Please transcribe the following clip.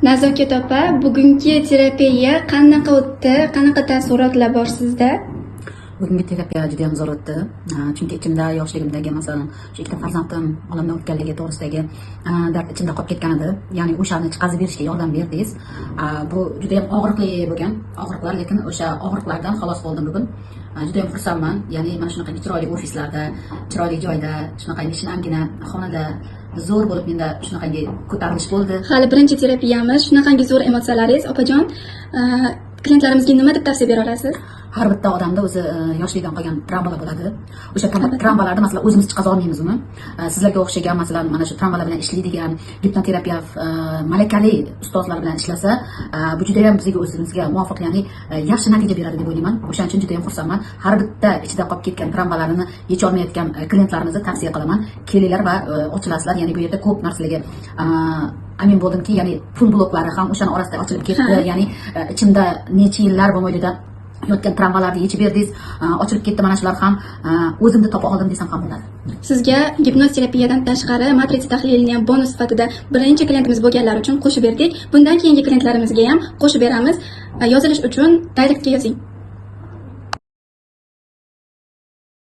Nazokat opa, bugungi terapiya qanaqa o'tdi? Qanaqa taassurotlar bor sizda? Bugungi terapiya juda ham zo'r o'tdi. Chunki ichimda yoshligimdagi masalan shu ikkita farzandim olamdan o'tganligi to'g'risidagi dard ichimda qolib ketgan edi. Ya'ni o'shani chiqazib berishga yordam berdingiz. Bu juda ham og'riqli bo'lgan og'riqlar, lekin o'sha og'riqlardan xalos bo'ldim bugun. Juda ham xursandman. Ya'ni mana shunaqa chiroyli ofislarda, chiroyli joyda, shunaqa shinamgina xonada zo'r bo'lib menda shunaqangi ko'tarilish bo'ldi. Hali birinchi terapiyamiz. Shunaqangi zo'r emotsiyalaringiz, opajon, klientlarimizga nima deb tavsiya bera olasiz? Har bitta odamda o'zi yoshlikdan qolgan travmalar bo'ladi. O'sha travmalarni masalan o'zimiz chiqaza olmaymiz uni. Sizlarga o'xshagan masalan mana shu travmalar bilan ishlaydigan gipnoterapiya malakali ustozlar bilan ishlasa, bu juda ham bizga o'zimizga muvofiq, ya'ni yaxshi natija beradi deb o'ylayman. O'shaning uchun juda ham xursandman. Har bitta ichida qolib ketgan travmalarini yecha olmayotgan klientlarimizni tavsiya qilaman. Kelinglar va ochilasizlar. Ya'ni bu yerda ko'p narsalarga amin bo'ldimki, ya'ni pul bloklari ham o'shani orasida ochilib ketdi. Ya'ni ichimda necha yillar mobaynida yotgan travmalarni yechib berdingiz, ochilib ketdi mana shular ham, o'zimni topa oldim desam ham bo'ladi. Sizga gipnoz terapiyadan tashqari matrica tahlilini ham bonus sifatida birinchi klientimiz bo'lganlar uchun qo'shib berdik. Bundan keyingi klientlarimizga ham qo'shib beramiz. Yozilish uchun direktga yozing.